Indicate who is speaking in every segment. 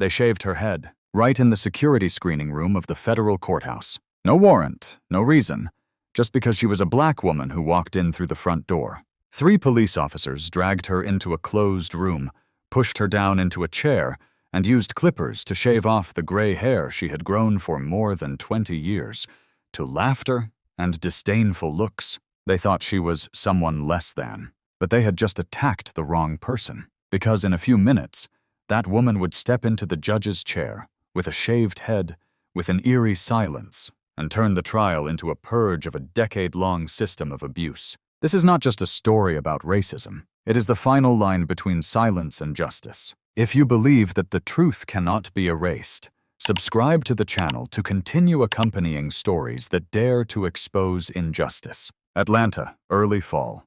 Speaker 1: They shaved her head, right in the security screening room of the federal courthouse. No warrant, no reason, just because she was a black woman who walked in through the front door. 3 police officers dragged her into a closed room, pushed her down into a chair, and used clippers to shave off the gray hair she had grown for more than 20 years, to laughter and disdainful looks. They thought she was someone less than, but they had just attacked the wrong person, because in a few minutes, that woman would step into the judge's chair, with a shaved head, with an eerie silence, and turn the trial into a purge of a decade-long system of abuse. This is not just a story about racism. It is the final line between silence and justice. If you believe that the truth cannot be erased, subscribe to the channel to continue accompanying stories that dare to expose injustice. Atlanta, early fall.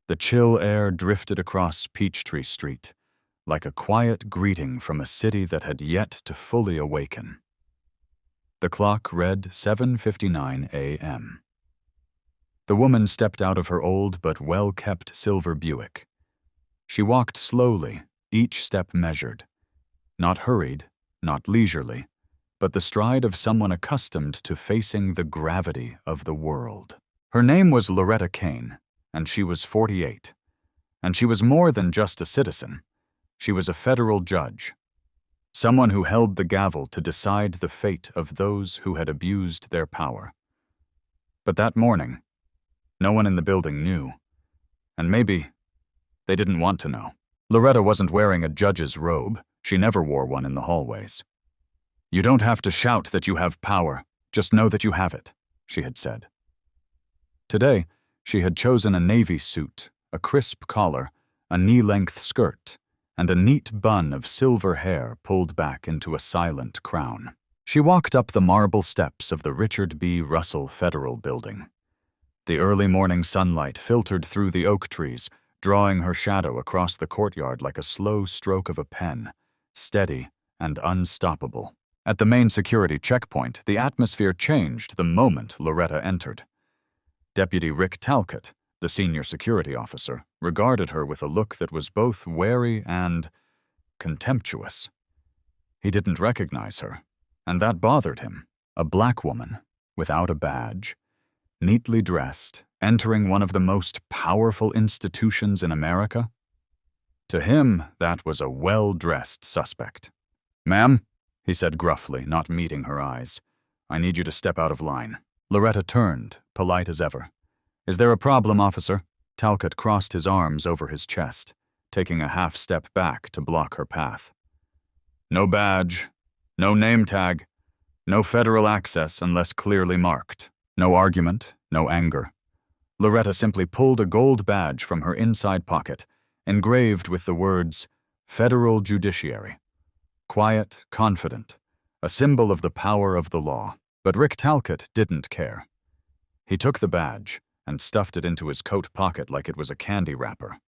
Speaker 1: The chill air drifted across Peachtree Street, like a quiet greeting from a city that had yet to fully awaken. The clock read 7:59 a.m. The woman stepped out of her old but well-kept silver Buick. She walked slowly, each step measured. Not hurried, not leisurely, but the stride of someone accustomed to facing the gravity of the world. Her name was Loretta Cain, and she was 48. And she was more than just a citizen. She was a federal judge. Someone who held the gavel to decide the fate of those who had abused their power. But that morning, no one in the building knew. And maybe they didn't want to know. Loretta wasn't wearing a judge's robe. She never wore one in the hallways. "You don't have to shout that you have power. Just know that you have it," she had said. Today, she had chosen a navy suit, a crisp collar, a knee-length skirt, and a neat bun of silver hair pulled back into a silent crown. She walked up the marble steps of the Richard B. Russell Federal Building. The early morning sunlight filtered through the oak trees, drawing her shadow across the courtyard like a slow stroke of a pen, steady and unstoppable. At the main security checkpoint, the atmosphere changed the moment Loretta entered. Deputy Rick Talcott, the senior security officer, regarded her with a look that was both wary and contemptuous. He didn't recognize her, and that bothered him. A black woman, without a badge, neatly dressed, entering one of the most powerful institutions in America? To him, that was a well-dressed suspect. "Ma'am," he said gruffly, not meeting her eyes, "I need you to step out of line." Loretta turned, polite as ever. "Is there a problem, officer?" Talcott crossed his arms over his chest, taking a half-step back to block her path. "No badge, no name tag, no federal access unless clearly marked. No argument, no anger." Loretta simply pulled a gold badge from her inside pocket, engraved with the words, "Federal Judiciary." Quiet, confident, a symbol of the power of the law. But Rick Talcott didn't care. He took the badge and stuffed it into his coat pocket like it was a candy wrapper,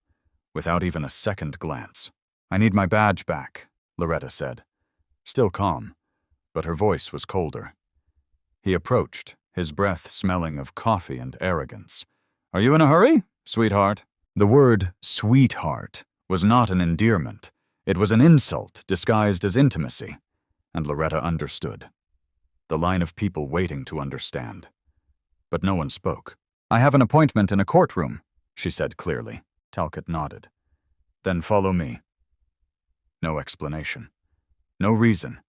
Speaker 1: without even a second glance. "I need my badge back," Loretta said, still calm, but her voice was colder. He approached, his breath smelling of coffee and arrogance. "Are you in a hurry, sweetheart?" The word sweetheart was not an endearment. It was an insult disguised as intimacy, and Loretta understood. The line of people waiting to understand. But no one spoke. "I have an appointment in a courtroom," she said clearly. Talcott nodded. "Then follow me." No explanation. No reason.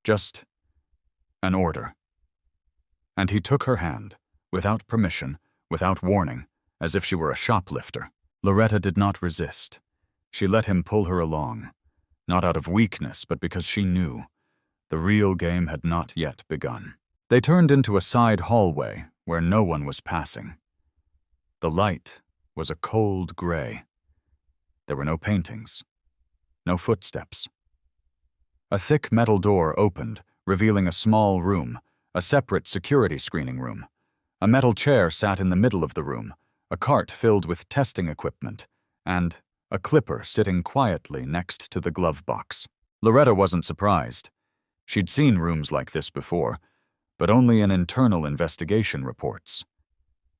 Speaker 1: Just an order. And he took her hand, without permission, without warning, as if she were a shoplifter. Loretta did not resist. She let him pull her along, not out of weakness, but because she knew the real game had not yet begun. They turned into a side hallway where no one was passing. The light was a cold gray. There were no paintings, no footsteps. A thick metal door opened, revealing a small room, a separate security screening room. A metal chair sat in the middle of the room, a cart filled with testing equipment, and a clipper sitting quietly next to the glove box. Loretta wasn't surprised. She'd seen rooms like this before, but only in internal investigation reports.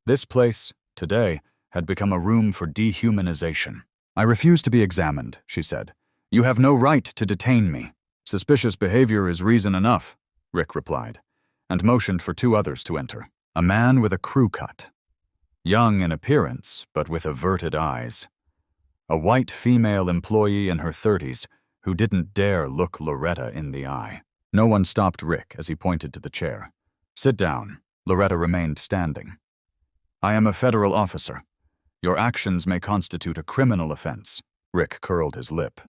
Speaker 1: This place, today, had become a room for dehumanization. "I refuse to be examined," she said. "You have no right to detain me." Suspicious behavior is reason enough, Rick replied, and motioned for 2 others to enter. A man with a crew cut. Young in appearance, but with averted eyes. A white female employee in her 30s who didn't dare look Loretta in the eye. No one stopped Rick as he pointed to the chair. Sit down. Loretta remained standing. I am a federal officer. Your actions may constitute a criminal offense. Rick curled his lip.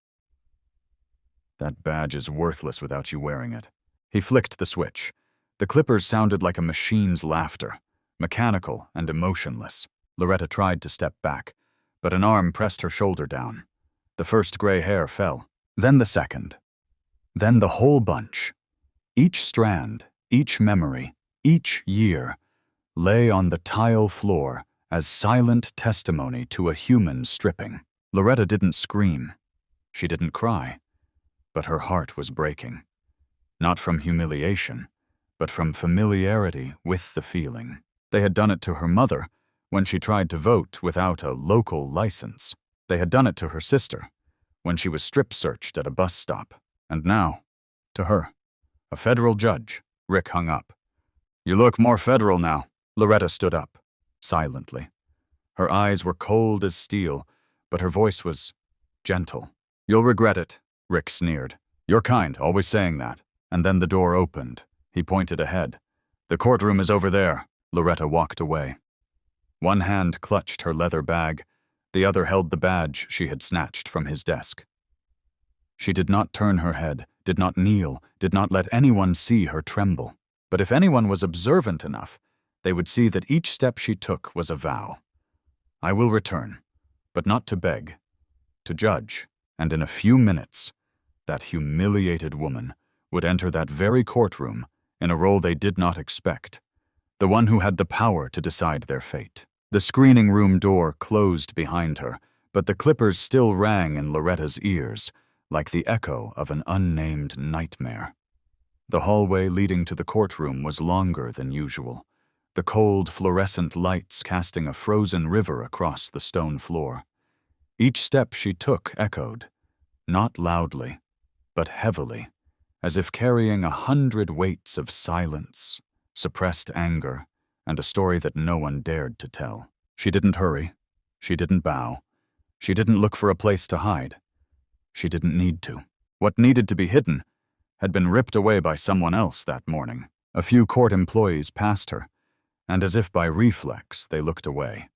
Speaker 1: That badge is worthless without you wearing it. He flicked the switch. The clippers sounded like a machine's laughter, mechanical and emotionless. Loretta tried to step back, but an arm pressed her shoulder down. The first gray hair fell, then the second. Then the whole bunch. Each strand, each memory, each year, lay on the tile floor as silent testimony to a human stripping. Loretta didn't scream. She didn't cry. But her heart was breaking. Not from humiliation, but from familiarity with the feeling. They had done it to her mother when she tried to vote without a local license. They had done it to her sister when she was strip-searched at a bus stop. And now, to her, a federal judge. Rick hung up. You look more federal now. Loretta stood up, silently. Her eyes were cold as steel, but her voice was gentle. You'll regret it, Rick sneered. You're kind, always saying that. And then the door opened. He pointed ahead. The courtroom is over there. Loretta walked away. One hand clutched her leather bag. The other held the badge she had snatched from his desk. She did not turn her head, did not kneel, did not let anyone see her tremble. But if anyone was observant enough, they would see that each step she took was a vow. I will return, but not to beg, to judge, and in a few minutes, that humiliated woman would enter that very courtroom in a role they did not expect, the one who had the power to decide their fate. The screening room door closed behind her, but the clippers still rang in Loretta's ears, like the echo of an unnamed nightmare. The hallway leading to the courtroom was longer than usual, the cold fluorescent lights casting a frozen river across the stone floor. Each step she took echoed, not loudly, but heavily, as if carrying 100 weights of silence, suppressed anger, and a story that no one dared to tell. She didn't hurry. She didn't bow. She didn't look for a place to hide. She didn't need to. What needed to be hidden had been ripped away by someone else that morning. A few court employees passed her, and as if by reflex, they looked away.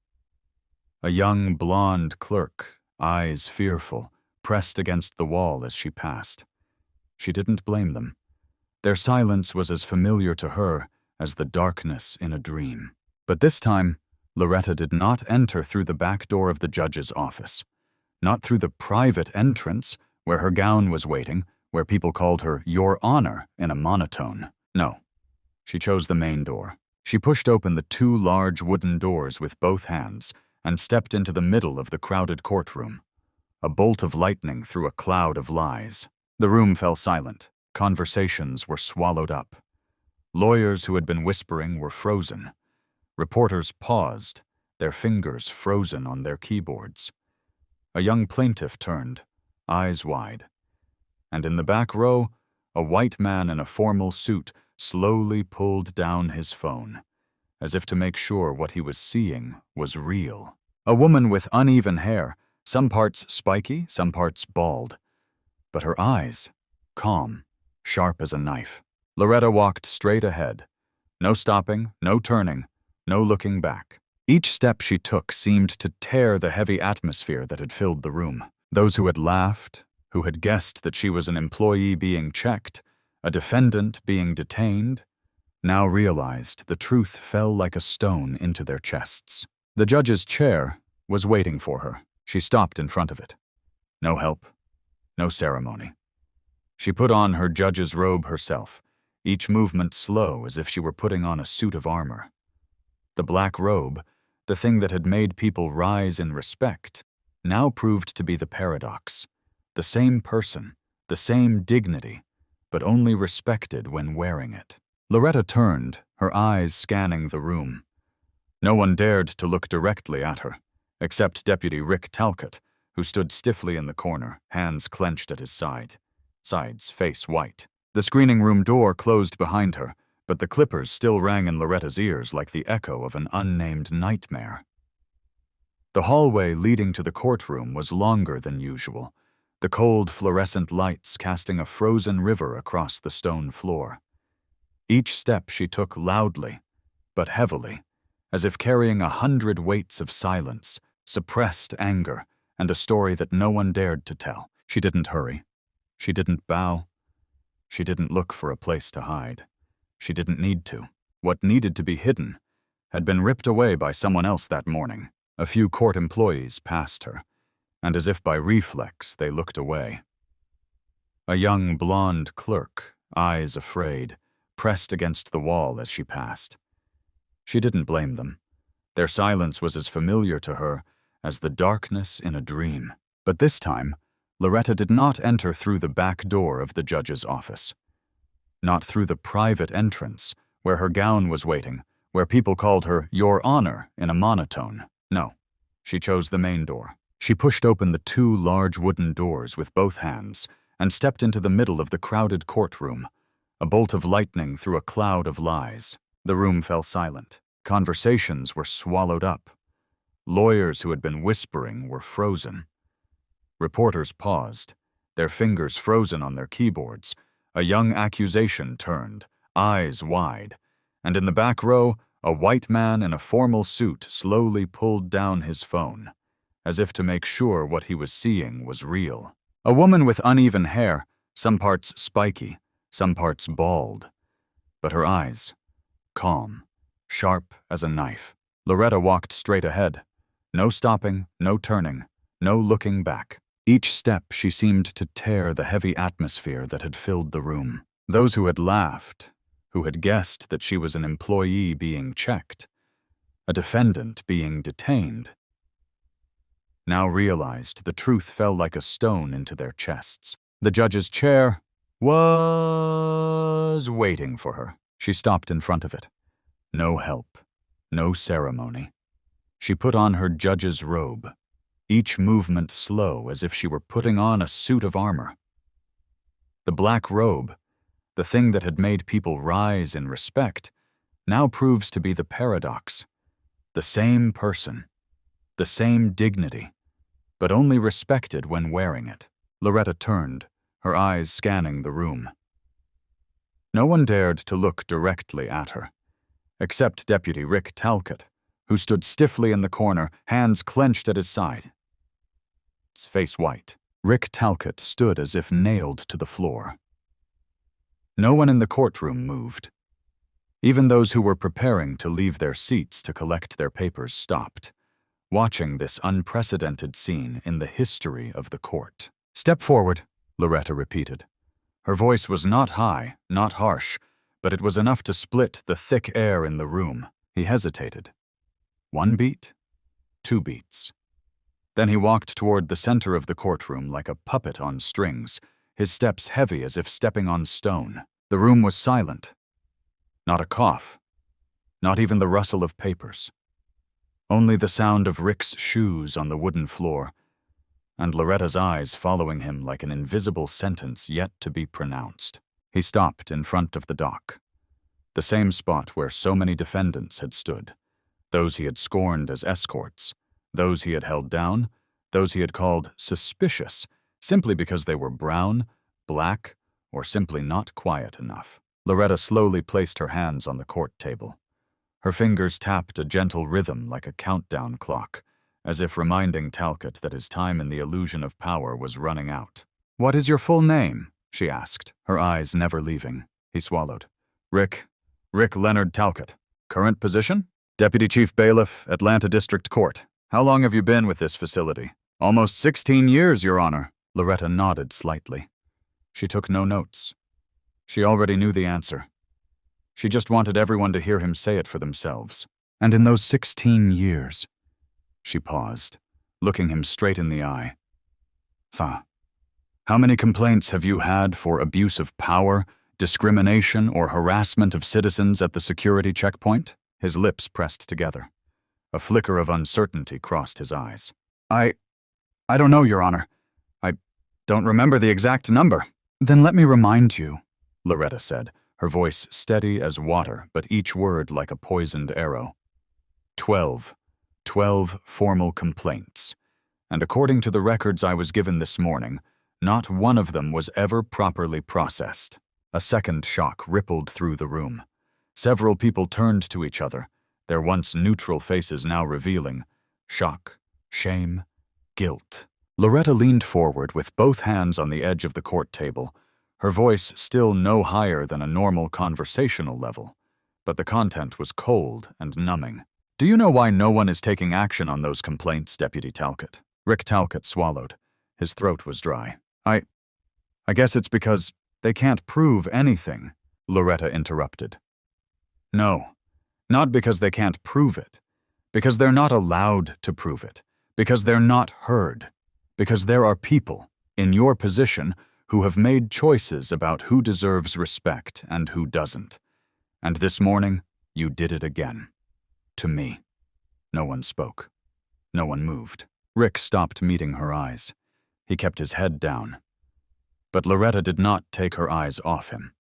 Speaker 1: A young blonde clerk, eyes fearful, pressed against the wall as she passed. She didn't blame them. Their silence was as familiar to her as the darkness in a dream. But this time, Loretta did not enter through the back door of the judge's office. Not through the private entrance where her gown was waiting, where people called her Your Honor in a monotone. No, she chose the main door. She pushed open the 2 large wooden doors with both hands and stepped into the middle of the crowded courtroom. A bolt of lightning through a cloud of lies. The room fell silent. Conversations were swallowed up. Lawyers who had been whispering were frozen. Reporters paused, their fingers frozen on their keyboards. A young plaintiff turned, eyes wide. And in the back row, a white man in a formal suit slowly pulled down his phone, as if to make sure what he was seeing was real. A woman with uneven hair, some parts spiky, some parts bald. But her eyes, calm, sharp as a knife. Loretta walked straight ahead. No stopping, no turning, no looking back. Each step she took seemed to tear the heavy atmosphere that had filled the room. Those who had laughed, who had guessed that she was an employee being checked, a defendant being detained, now realized the truth fell like a stone into their chests. The judge's chair was waiting for her. She stopped in front of it. No help, no ceremony. She put on her judge's robe herself, each movement slow as if she were putting on a suit of armor. The black robe, the thing that had made people rise in respect, now proved to be the paradox. The same person, the same dignity, but only respected when wearing it. Loretta turned, her eyes scanning the room. No one dared to look directly at her, except Deputy Rick Talcott, who stood stiffly in the corner, hands clenched at his side. sides face white. The screening room door closed behind her, but the clippers still rang in Loretta's ears like the echo of an unnamed nightmare. The hallway leading to the courtroom was longer than usual, the cold fluorescent lights casting a frozen river across the stone floor. Each step she took loudly, but heavily, as if carrying 100 weights of silence, suppressed anger, and a story that no one dared to tell. She didn't hurry. She didn't bow. She didn't look for a place to hide. She didn't need to. What needed to be hidden had been ripped away by someone else that morning. A few court employees passed her, and as if by reflex, they looked away. A young blonde clerk, eyes afraid, pressed against the wall as she passed. She didn't blame them. Their silence was as familiar to her as the darkness in a dream. But this time, Loretta did not enter through the back door of the judge's office. Not through the private entrance, where her gown was waiting, where people called her Your Honor in a monotone. No, she chose the main door. She pushed open the 2 large wooden doors with both hands and stepped into the middle of the crowded courtroom, a bolt of lightning through a cloud of lies. The room fell silent. Conversations were swallowed up. Lawyers who had been whispering were frozen. Reporters paused, their fingers frozen on their keyboards. A young accusation turned, eyes wide, and in the back row, a white man in a formal suit slowly pulled down his phone, as if to make sure what he was seeing was real. A woman with uneven hair, some parts spiky, some parts bald, but her eyes, calm, sharp as a knife. Loretta walked straight ahead. No stopping, no turning, no looking back. Each step she seemed to tear the heavy atmosphere that had filled the room. Those who had laughed, who had guessed that she was an employee being checked, a defendant being detained, now realized the truth fell like a stone into their chests. The judge's chair was waiting for her. She stopped in front of it. No help, no ceremony. She put on her judge's robe, each movement slow as if she were putting on a suit of armor. The black robe, the thing that had made people rise in respect, now proves to be the paradox. The same person, the same dignity, but only respected when wearing it. Loretta turned, her eyes scanning the room. No one dared to look directly at her, except Deputy Rick Talcott, who stood stiffly in the corner, hands clenched at his side. His face white. Rick Talcott stood as if nailed to the floor. No one in the courtroom moved. Even those who were preparing to leave their seats to collect their papers stopped, watching this unprecedented scene in the history of the court. "Step forward," Loretta repeated. Her voice was not high, not harsh, but it was enough to split the thick air in the room. He hesitated. 1 beat, 2 beats. Then he walked toward the center of the courtroom like a puppet on strings, his steps heavy as if stepping on stone. The room was silent. Not a cough. Not even the rustle of papers. Only the sound of Rick's shoes on the wooden floor, and Loretta's eyes following him like an invisible sentence yet to be pronounced. He stopped in front of the dock, the same spot where so many defendants had stood, those he had scorned as escorts, those he had held down, those he had called suspicious, simply because they were brown, black, or simply not quiet enough. Loretta slowly placed her hands on the court table. Her fingers tapped a gentle rhythm like a countdown clock, as if reminding Talcott that his time in the illusion of power was running out. "What is your full name?" she asked, her eyes never leaving. He swallowed. Rick Leonard Talcott. Current position? Deputy Chief Bailiff, Atlanta District Court. How long have you been with this facility? Almost 16 years, Your Honor. Loretta nodded slightly. She took no notes. She already knew the answer. She just wanted everyone to hear him say it for themselves. And in those 16 years, she paused, looking him straight in the eye. How many complaints have you had for abuse of power, discrimination, or harassment of citizens at the security checkpoint? His lips pressed together. A flicker of uncertainty crossed his eyes. I don't know, Your Honor. I don't remember the exact number. Then let me remind you, Loretta said, her voice steady as water, but each word like a poisoned arrow. 12 formal complaints. And according to the records I was given this morning, not one of them was ever properly processed. A second shock rippled through the room. Several people turned to each other, their once neutral faces now revealing shock, shame, guilt. Loretta leaned forward with both hands on the edge of the court table, her voice still no higher than a normal conversational level, but the content was cold and numbing. Do you know why no one is taking action on those complaints, Deputy Talcott? Rick Talcott swallowed. His throat was dry. I guess it's because they can't prove anything, Loretta interrupted. No, not because they can't prove it. Because they're not allowed to prove it. Because they're not heard. Because there are people, in your position, who have made choices about who deserves respect and who doesn't. And this morning, you did it again. To me. No one spoke. No one moved. Rick stopped meeting her eyes. He kept his head down. But Loretta did not take her eyes off him.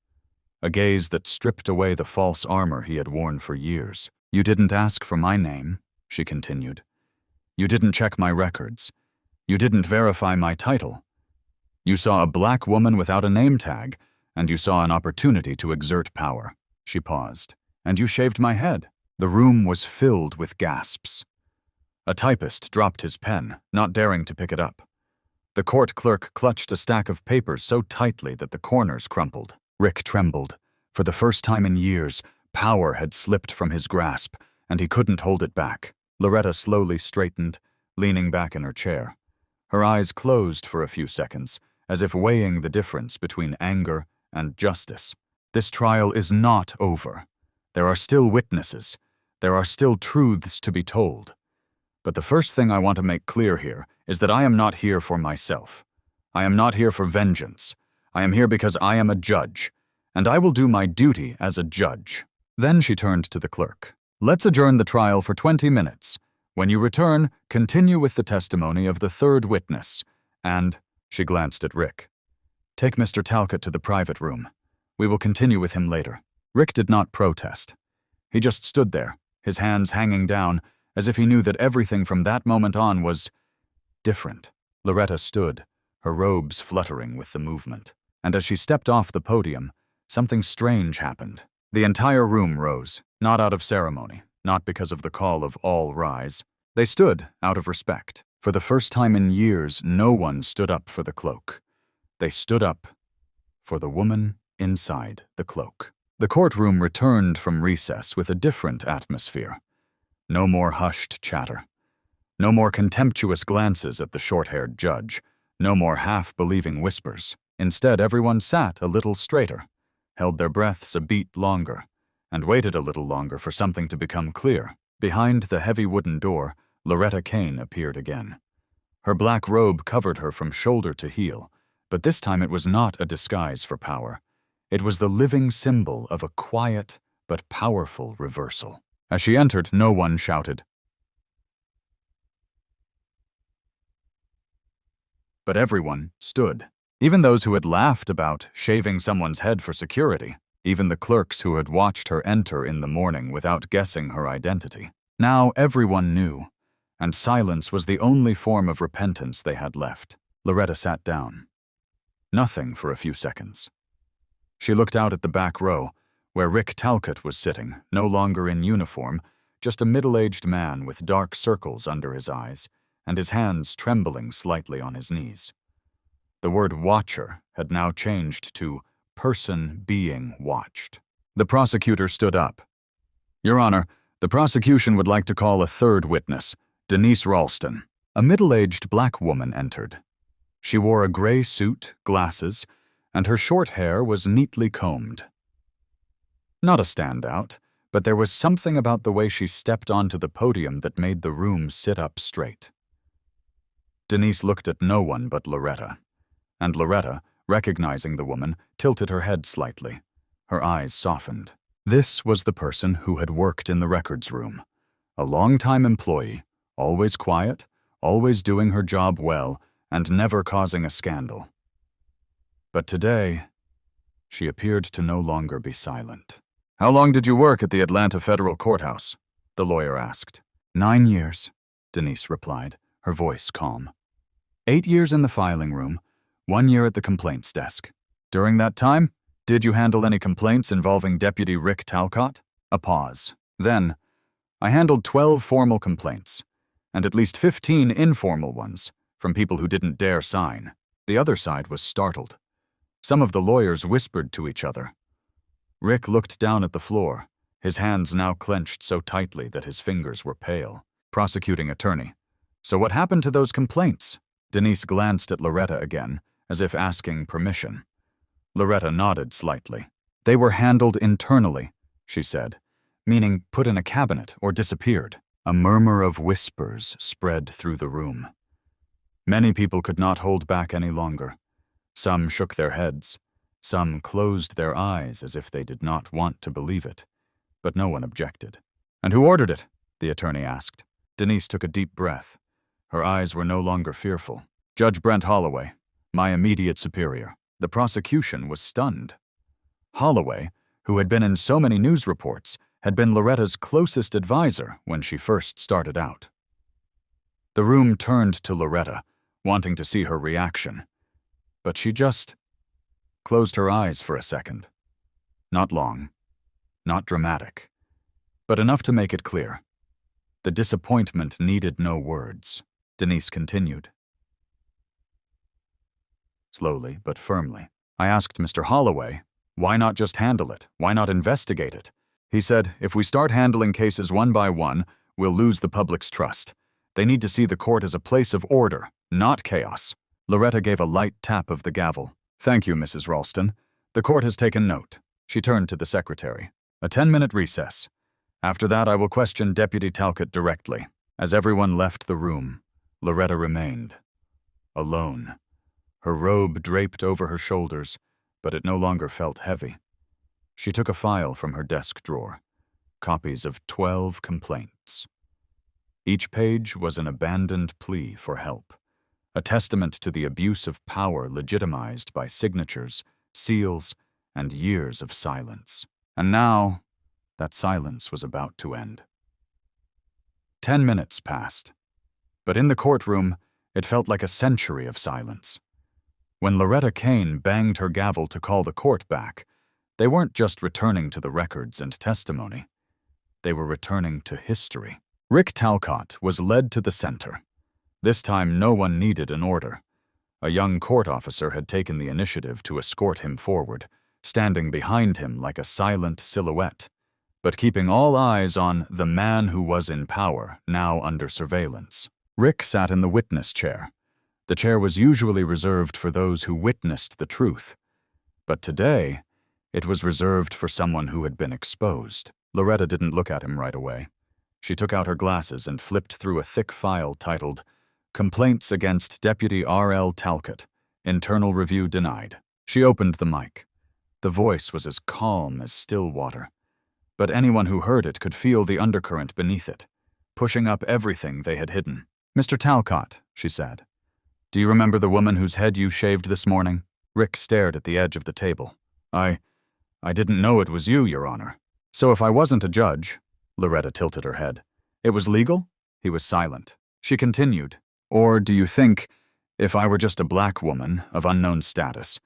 Speaker 1: A gaze that stripped away the false armor he had worn for years. You didn't ask for my name, she continued. You didn't check my records. You didn't verify my title. You saw a black woman without a name tag, and you saw an opportunity to exert power. She paused. And you shaved my head. The room was filled with gasps. A typist dropped his pen, not daring to pick it up. The court clerk clutched a stack of papers so tightly that the corners crumpled. Rick trembled. For the first time in years, power had slipped from his grasp, and he couldn't hold it back. Loretta slowly straightened, leaning back in her chair. Her eyes closed for a few seconds, as if weighing the difference between anger and justice. This trial is not over. There are still witnesses. There are still truths to be told. But the first thing I want to make clear here is that I am not here for myself. I am not here for vengeance. I am here because I am a judge, and I will do my duty as a judge. Then she turned to the clerk. Let's adjourn the trial for 20 minutes. When you return, continue with the testimony of the third witness, and, she glanced at Rick, take Mr. Talcott to the private room. We will continue with him later. Rick did not protest. He just stood there, his hands hanging down, as if he knew that everything from that moment on was different. Loretta stood, her robes fluttering with the movement. And as she stepped off the podium, something strange happened. The entire room rose, not out of ceremony, not because of the call of all rise. They stood out of respect. For the first time in years, no one stood up for the cloak. They stood up for the woman inside the cloak. The courtroom returned from recess with a different atmosphere. No more hushed chatter. No more contemptuous glances at the short-haired judge. No more half-believing whispers. Instead, everyone sat a little straighter, held their breaths a beat longer, and waited a little longer for something to become clear. Behind the heavy wooden door, Loretta Cain appeared again. Her black robe covered her from shoulder to heel, but this time it was not a disguise for power. It was the living symbol of a quiet but powerful reversal. As she entered, no one shouted. But everyone stood. Even those who had laughed about shaving someone's head for security. Even the clerks who had watched her enter in the morning without guessing her identity. Now everyone knew, and silence was the only form of repentance they had left. Loretta sat down. Nothing for a few seconds. She looked out at the back row, where Rick Talcott was sitting, no longer in uniform, just a middle-aged man with dark circles under his eyes, and his hands trembling slightly on his knees. The word watcher had now changed to person being watched. The prosecutor stood up. Your Honor, the prosecution would like to call a third witness, Denise Ralston. A middle-aged black woman entered. She wore a gray suit, glasses, and her short hair was neatly combed. Not a standout, but there was something about the way she stepped onto the podium that made the room sit up straight. Denise looked at no one but Loretta, and Loretta, recognizing the woman, tilted her head slightly. Her eyes softened. This was the person who had worked in the records room. A long-time employee, always quiet, always doing her job well, and never causing a scandal. But today, she appeared to no longer be silent. "How long did you work at the Atlanta Federal Courthouse?" the lawyer asked. 9 years, Denise replied, her voice calm. 8 years in the filing room, 1 year at the complaints desk. During that time, did you handle any complaints involving Deputy Rick Talcott? A pause. Then, I handled 12 formal complaints, and at least 15 informal ones, from people who didn't dare sign. The other side was startled. Some of the lawyers whispered to each other. Rick looked down at the floor, his hands now clenched so tightly that his fingers were pale. Prosecuting attorney. "So what happened to those complaints?" Denise glanced at Loretta again, as if asking permission. Loretta nodded slightly. "They were handled internally," she said, meaning put in a cabinet or disappeared. A murmur of whispers spread through the room. Many people could not hold back any longer. Some shook their heads. Some closed their eyes as if they did not want to believe it. But no one objected. "And who ordered it?" the attorney asked. Denise took a deep breath. Her eyes were no longer fearful. "Judge Brent Holloway, my immediate superior." The prosecution was stunned. Holloway, who had been in so many news reports, had been Loretta's closest advisor when she first started out. The room turned to Loretta, wanting to see her reaction. But she just closed her eyes for a second. Not long, not dramatic, but enough to make it clear. The disappointment needed no words. Denise continued. Slowly but firmly, "I asked Mr. Holloway, why not just handle it? Why not investigate it? He said, if we start handling cases one by one, we'll lose the public's trust. They need to see the court as a place of order, not chaos." Loretta gave a light tap of the gavel. "Thank you, Mrs. Ralston. The court has taken note." She turned to the secretary. "A 10-minute recess. After that, I will question Deputy Talcott directly." As everyone left the room, Loretta remained. Alone. Her robe draped over her shoulders, but it no longer felt heavy. She took a file from her desk drawer. Copies of 12 complaints. Each page was an abandoned plea for help. A testament to the abuse of power legitimized by signatures, seals, and years of silence. And now, that silence was about to end. 10 minutes passed, but in the courtroom, it felt like a century of silence. When Loretta Cain banged her gavel to call the court back, they weren't just returning to the records and testimony. They were returning to history. Rick Talcott was led to the center. This time, no one needed an order. A young court officer had taken the initiative to escort him forward, standing behind him like a silent silhouette, but keeping all eyes on the man who was in power, now under surveillance. Rick sat in the witness chair. The chair was usually reserved for those who witnessed the truth. But today, it was reserved for someone who had been exposed. Loretta didn't look at him right away. She took out her glasses and flipped through a thick file titled, "Complaints Against Deputy R.L. Talcott. Internal Review Denied." She opened the mic. The voice was as calm as still water, but anyone who heard it could feel the undercurrent beneath it, pushing up everything they had hidden. "Mr. Talcott," she said, "do you remember the woman whose head you shaved this morning?" Rick stared at the edge of the table. I didn't know it was you, Your Honor." "So if I wasn't a judge," Loretta tilted her head, "it was legal?" He was silent. She continued, "Or do you think, if I were just a black woman of unknown status,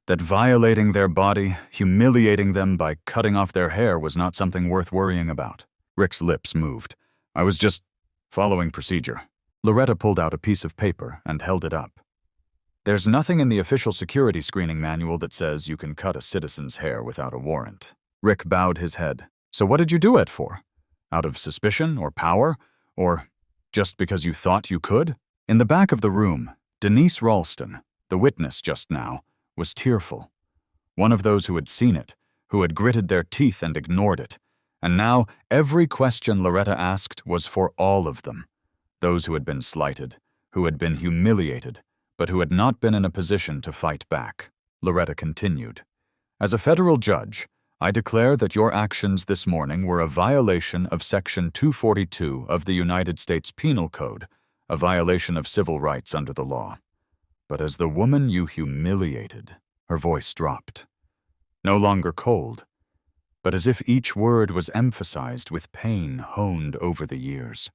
Speaker 1: that violating their body, humiliating them by cutting off their hair was not something worth worrying about?" Rick's lips moved. "I was just following procedure." Loretta pulled out a piece of paper and held it up. "There's nothing in the official security screening manual that says you can cut a citizen's hair without a warrant." Rick bowed his head. "So what did you do it for? Out of suspicion or power? Or just because you thought you could?" In the back of the room, Denise Ralston, the witness just now, was tearful. One of those who had seen it, who had gritted their teeth and ignored it. And now every question Loretta asked was for all of them. Those who had been slighted, who had been humiliated, but who had not been in a position to fight back. Loretta continued, "As a federal judge, I declare that your actions this morning were a violation of Section 242 of the United States Penal Code, a violation of civil rights under the law. But as the woman you humiliated, Her voice dropped. No longer cold, but as if each word was emphasized with pain honed over the years.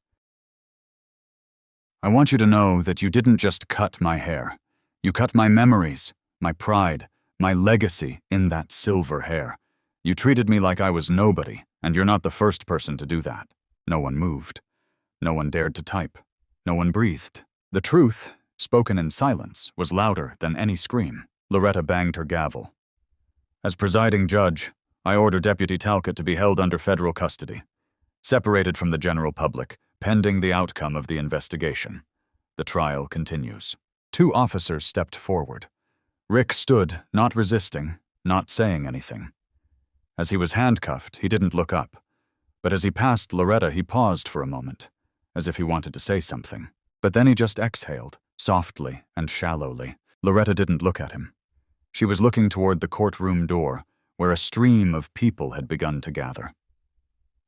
Speaker 1: I want you to know that you didn't just cut my hair. You cut my memories, my pride, my legacy in that silver hair. You treated me like I was nobody, and you're not the first person to do that. No one moved. No one dared to type. No one breathed. The truth, spoken in silence, was louder than any scream. Loretta banged her gavel. As presiding judge, I order Deputy Talcott to be held under federal custody, separated from the general public, pending the outcome of the investigation. The trial continues. 2 officers stepped forward. Rick stood, not resisting, not saying anything. As he was handcuffed, he didn't look up, but as he passed Loretta, he paused for a moment, as if he wanted to say something. But then he just exhaled, softly and shallowly. Loretta didn't look at him. She was looking toward the courtroom door, where a stream of people had begun to gather.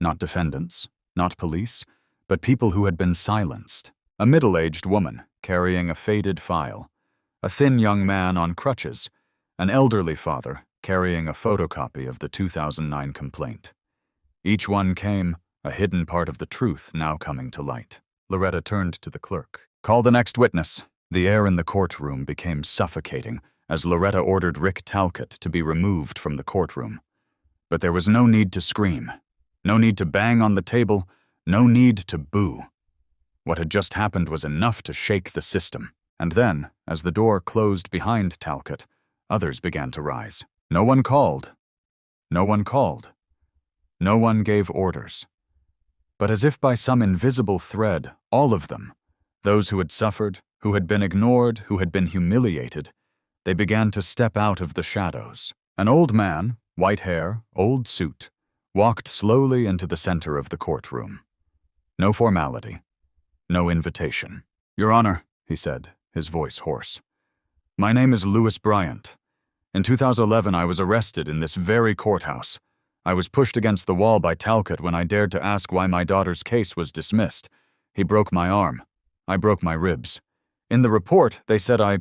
Speaker 1: Not defendants, not police, but people who had been silenced. A middle-aged woman carrying a faded file, a thin young man on crutches, an elderly father carrying a photocopy of the 2009 complaint. Each one came, a hidden part of the truth now coming to light. Loretta turned to the clerk. "Call the next witness." The air in the courtroom became suffocating as Loretta ordered Rick Talcott to be removed from the courtroom. But there was no need to scream, no need to bang on the table, no need to boo. What had just happened was enough to shake the system. And then, as the door closed behind Talcott, others began to rise. No one called. No one called. No one gave orders. But as if by some invisible thread, all of them, those who had suffered, who had been ignored, who had been humiliated, they began to step out of the shadows. An old man, white hair, old suit, walked slowly into the center of the courtroom. No formality, no invitation. "Your Honor," he said, his voice hoarse. "My name is Louis Bryant. In 2011, I was arrested in this very courthouse. I was pushed against the wall by Talcott when I dared to ask why my daughter's case was dismissed. He broke my arm. I broke my ribs. In the report, they said I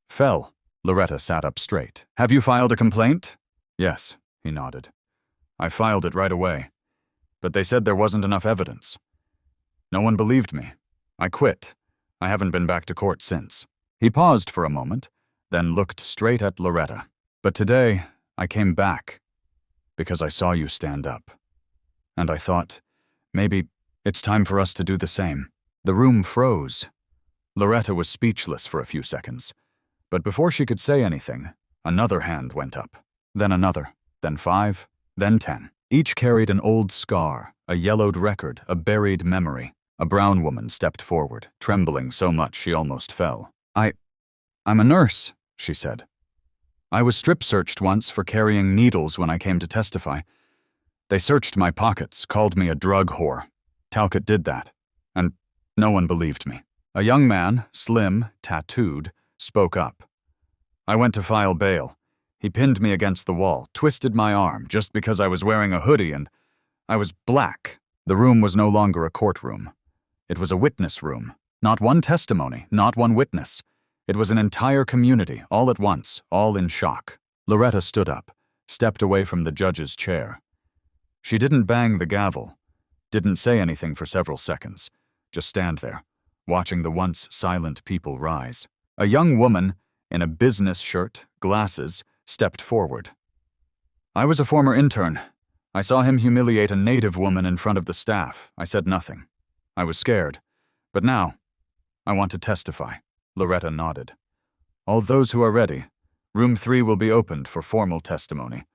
Speaker 1: fell." Loretta sat up straight. "Have you filed a complaint?" "Yes," he nodded. "I filed it right away. But they said there wasn't enough evidence. No one believed me. I quit. I haven't been back to court since." He paused for a moment, then looked straight at Loretta. "But today, I came back because I saw you stand up. And I thought, maybe it's time for us to do the same." The room froze. Loretta was speechless for a few seconds. But before she could say anything, another hand went up. Then another, then 5, then 10. Each carried an old scar, a yellowed record, a buried memory. A brown woman stepped forward, trembling so much she almost fell. I'm a nurse," she said. "I was strip-searched once for carrying needles when I came to testify. They searched my pockets, called me a drug whore. Talcott did that, and no one believed me." A young man, slim, tattooed, spoke up. "I went to file bail. He pinned me against the wall, twisted my arm just because I was wearing a hoodie and I was black." The room was no longer a courtroom. It was a witness room. Not one testimony, not one witness. It was an entire community, all at once, all in shock. Loretta stood up, stepped away from the judge's chair. She didn't bang the gavel, didn't say anything for several seconds, just stand there, watching the once silent people rise. A young woman, in a business shirt, glasses, stepped forward. "I was a former intern. I saw him humiliate a native woman in front of the staff. I said nothing. I was scared. But now, I want to testify." Loretta nodded. "All those who are ready, room 3 will be opened for formal testimony.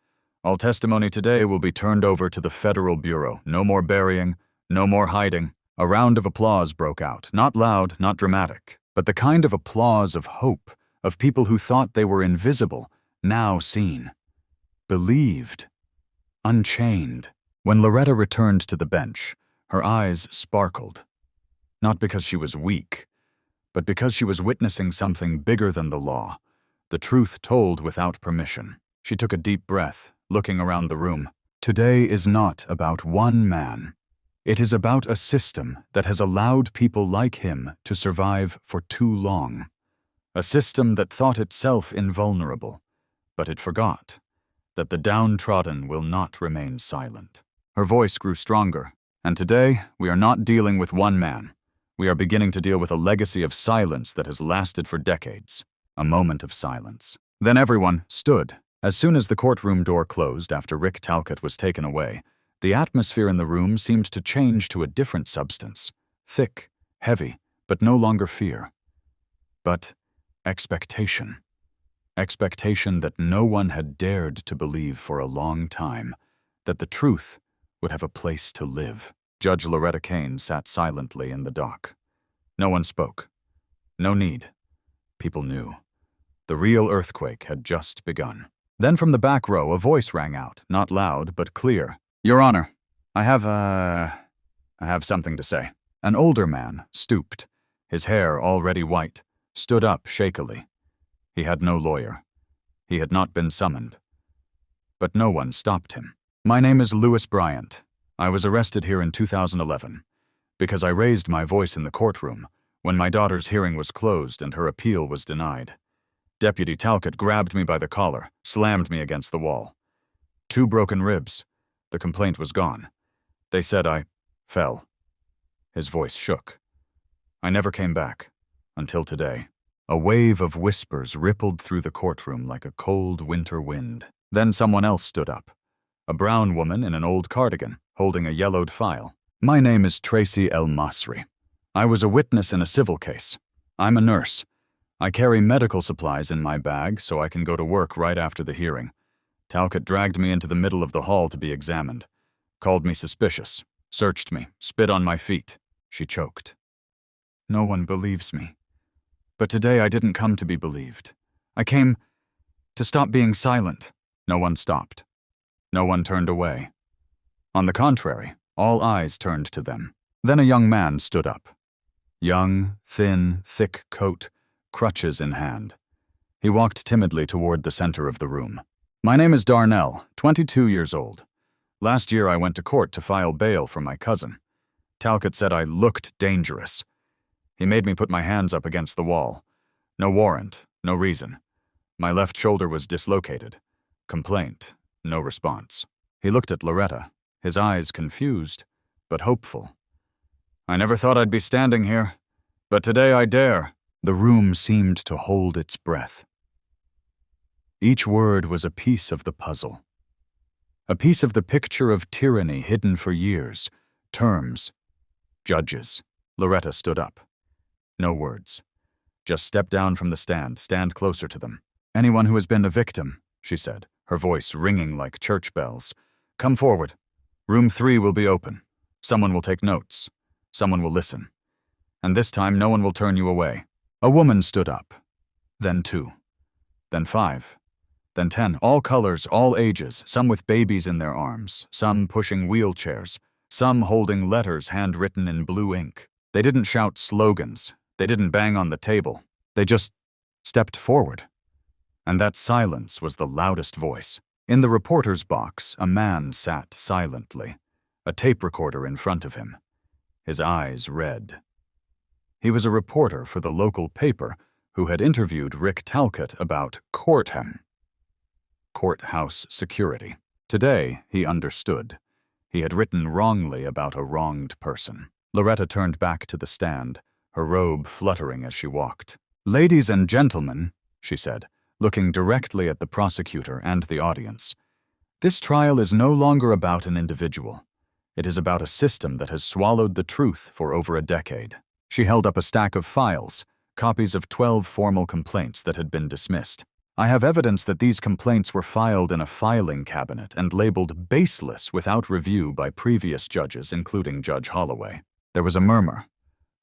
Speaker 1: All testimony today will be turned over to the Federal Bureau. No more burying, no more hiding." A round of applause broke out, not loud, not dramatic, but the kind of applause of hope, of people who thought they were invisible, now seen. Believed. Unchained. When Loretta returned to the bench, her eyes sparkled. Not because she was weak, but because she was witnessing something bigger than the law, the truth told without permission. She took a deep breath, looking around the room. Today is not about one man. It is about a system that has allowed people like him to survive for too long. A system that thought itself invulnerable, but it forgot that the downtrodden will not remain silent. Her voice grew stronger, and today we are not dealing with one man. We are beginning to deal with a legacy of silence that has lasted for decades. A moment of silence. Then everyone stood. As soon as the courtroom door closed after Rick Talcott was taken away, the atmosphere in the room seemed to change to a different substance. Thick, heavy, but no longer fear. But expectation. Expectation that no one had dared to believe for a long time, that the truth would have a place to live. Judge Loretta Cain sat silently in the dock. No one spoke. No need. People knew. The real earthquake had just begun. Then from the back row, a voice rang out, not loud, but clear. "Your Honor, I have something to say." An older man stooped, his hair already white, stood up shakily. He had no lawyer. He had not been summoned. But no one stopped him. "My name is Louis Bryant. I was arrested here in 2011 because I raised my voice in the courtroom when my daughter's hearing was closed and her appeal was denied. Deputy Talcott grabbed me by the collar, slammed me against the wall. 2 broken ribs. The complaint was gone. They said I fell." His voice shook. "I never came back, until today." A wave of whispers rippled through the courtroom like a cold winter wind. Then someone else stood up. A brown woman in an old cardigan, holding a yellowed file. "My name is Tracy El Masri. I was a witness in a civil case. I'm a nurse. I carry medical supplies in my bag so I can go to work right after the hearing. Talcott dragged me into the middle of the hall to be examined. Called me suspicious. Searched me. Spit on my feet." She choked. "No one believes me. But today I didn't come to be believed. I came to stop being silent." No one stopped. No one turned away. On the contrary, all eyes turned to them. Then a young man stood up. Young, thin, thick coat, crutches in hand. He walked timidly toward the center of the room. "My name is Darnell, 22 years old. Last year I went to court to file bail for my cousin. Talcott said I looked dangerous. He made me put my hands up against the wall. No warrant, no reason. My left shoulder was dislocated. Complaint, no response." He looked at Loretta, his eyes confused, but hopeful. "I never thought I'd be standing here, but today I dare." The room seemed to hold its breath. Each word was a piece of the puzzle. A piece of the picture of tyranny hidden for years. Terms. Judges. Loretta stood up. No words. "Just step down from the stand closer to them. Anyone who has been a victim," she said, her voice ringing like church bells. "Come forward. Room 3 will be open. Someone will take notes. Someone will listen. And this time no one will turn you away." A woman stood up. Then 2. Then 5. Then 10. All colors, all ages, some with babies in their arms, some pushing wheelchairs, some holding letters handwritten in blue ink. They didn't shout slogans. They didn't bang on the table. They just stepped forward. And that silence was the loudest voice. In the reporter's box, a man sat silently, a tape recorder in front of him, his eyes red. He was a reporter for the local paper who had interviewed Rick Talcott about courthouse security. Today, he understood. He had written wrongly about a wronged person. Loretta turned back to the stand, her robe fluttering as she walked. "Ladies and gentlemen," she said, looking directly at the prosecutor and the audience, "this trial is no longer about an individual. It is about a system that has swallowed the truth for over a decade." She held up a stack of files, copies of 12 formal complaints that had been dismissed. "I have evidence that these complaints were filed in a filing cabinet and labeled baseless without review by previous judges, including Judge Holloway." There was a murmur.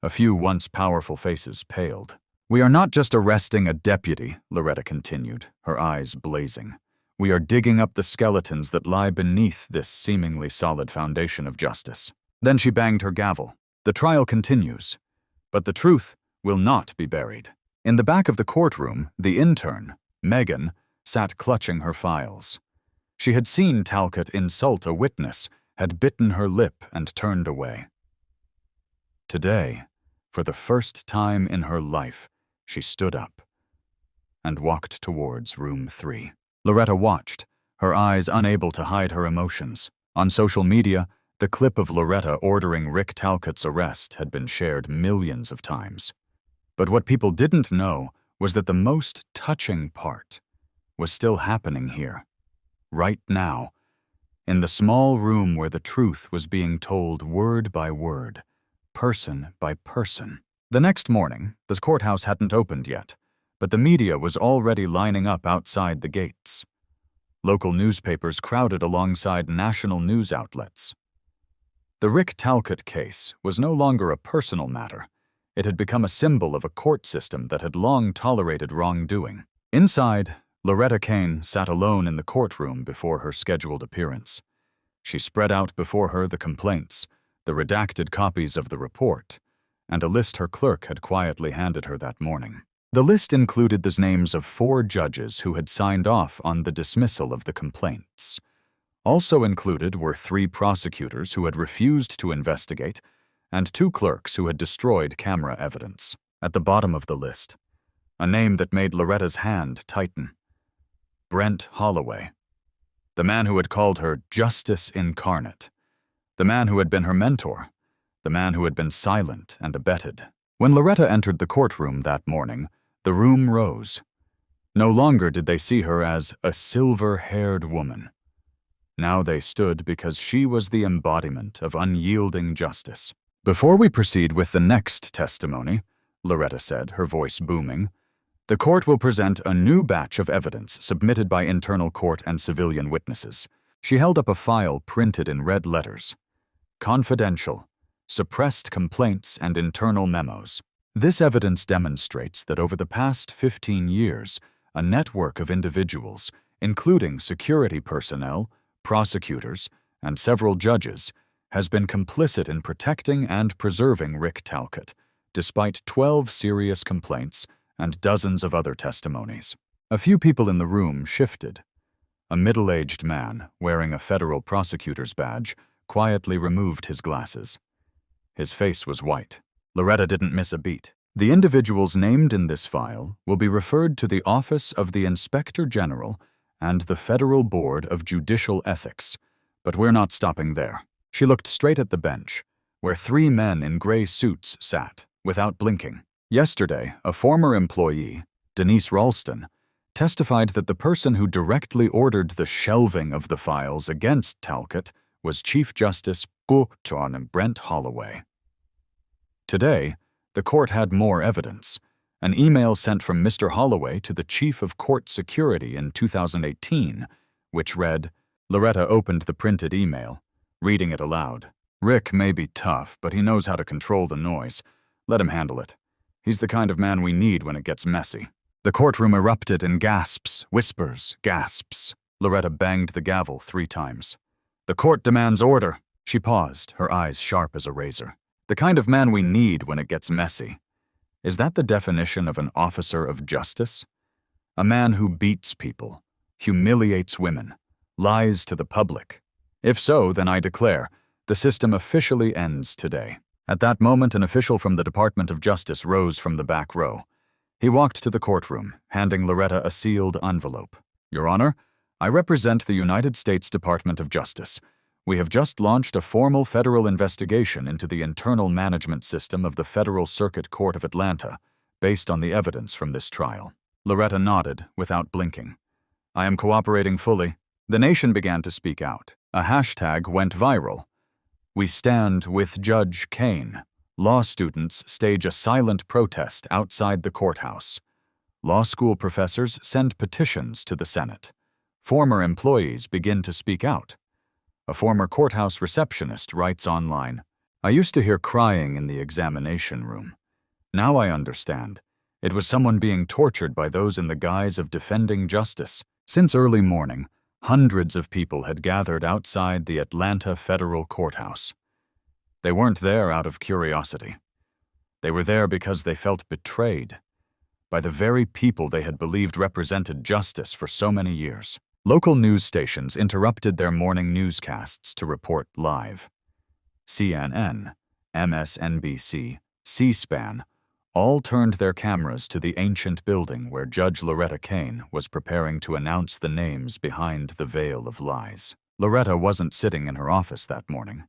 Speaker 1: A few once powerful faces paled. "We are not just arresting a deputy," Loretta continued, her eyes blazing. "We are digging up the skeletons that lie beneath this seemingly solid foundation of justice." Then she banged her gavel. "The trial continues, but the truth will not be buried." In the back of the courtroom, the intern, Megan, sat clutching her files. She had seen Talcott insult a witness, had bitten her lip and turned away. Today, for the first time in her life, she stood up and walked towards room 3. Loretta watched, her eyes unable to hide her emotions. On social media, the clip of Loretta ordering Rick Talcott's arrest had been shared millions of times. But what people didn't know was that the most touching part was still happening here, right now, in the small room where the truth was being told word by word, person by person. The next morning, the courthouse hadn't opened yet, but the media was already lining up outside the gates. Local newspapers crowded alongside national news outlets. The Rick Talcott case was no longer a personal matter. It had become a symbol of a court system that had long tolerated wrongdoing. Inside, Loretta Cain sat alone in the courtroom before her scheduled appearance. She spread out before her the complaints, the redacted copies of the report, and a list her clerk had quietly handed her that morning. The list included the names of 4 judges who had signed off on the dismissal of the complaints. Also included were 3 prosecutors who had refused to investigate and 2 clerks who had destroyed camera evidence. At the bottom of the list, a name that made Loretta's hand tighten. Brent Holloway. The man who had called her Justice Incarnate. The man who had been her mentor. The man who had been silent and abetted. When Loretta entered the courtroom that morning, the room rose. No longer did they see her as a silver-haired woman. Now they stood because she was the embodiment of unyielding justice. "Before we proceed with the next testimony," Loretta said, her voice booming, "the court will present a new batch of evidence submitted by internal court and civilian witnesses." She held up a file printed in red letters. "Confidential. Suppressed complaints and internal memos." This evidence demonstrates that over the past 15 years, a network of individuals, including security personnel, prosecutors, and several judges, has been complicit in protecting and preserving Rick Talcott, despite 12 serious complaints and dozens of other testimonies. A few people in the room shifted. A middle-aged man, wearing a federal prosecutor's badge, quietly removed his glasses. His face was white. Loretta didn't miss a beat. The individuals named in this file will be referred to the Office of the Inspector General and the Federal Board of Judicial Ethics, but we're not stopping there. She looked straight at the bench, where 3 men in gray suits sat, without blinking. Yesterday, a former employee, Denise Ralston, testified that the person who directly ordered the shelving of the files against Talcott was Chief Justice Brent Holloway. Today, the court had more evidence. An email sent from Mr. Holloway to the Chief of Court Security in 2018, which read, Loretta opened the printed email, reading it aloud. "Rick may be tough, but he knows how to control the noise. Let him handle it. He's the kind of man we need when it gets messy." The courtroom erupted in gasps, whispers, gasps. Loretta banged the gavel 3 times. "The court demands order." She paused, her eyes sharp as a razor. "The kind of man we need when it gets messy. Is that the definition of an officer of justice? A man who beats people, humiliates women, lies to the public? If so, then I declare, the system officially ends today." At that moment, an official from the Department of Justice rose from the back row. He walked to the courtroom, handing Loretta a sealed envelope. "Your Honor, I represent the United States Department of Justice. We have just launched a formal federal investigation into the internal management system of the Federal Circuit Court of Atlanta, based on the evidence from this trial." Loretta nodded, without blinking. "I am cooperating fully." The nation began to speak out. A hashtag went viral. "We stand with Judge Cain." Law students stage a silent protest outside the courthouse. Law school professors send petitions to the Senate. Former employees begin to speak out. A former courthouse receptionist writes online, "I used to hear crying in the examination room. Now I understand. It was someone being tortured by those in the guise of defending justice." Since early morning, hundreds of people had gathered outside the Atlanta Federal Courthouse. They weren't there out of curiosity. They were there because they felt betrayed by the very people they had believed represented justice for so many years. Local news stations interrupted their morning newscasts to report live. CNN, MSNBC, C-SPAN, All turned their cameras to the ancient building where Judge Loretta Cain was preparing to announce the names behind the veil of lies. Loretta wasn't sitting in her office that morning.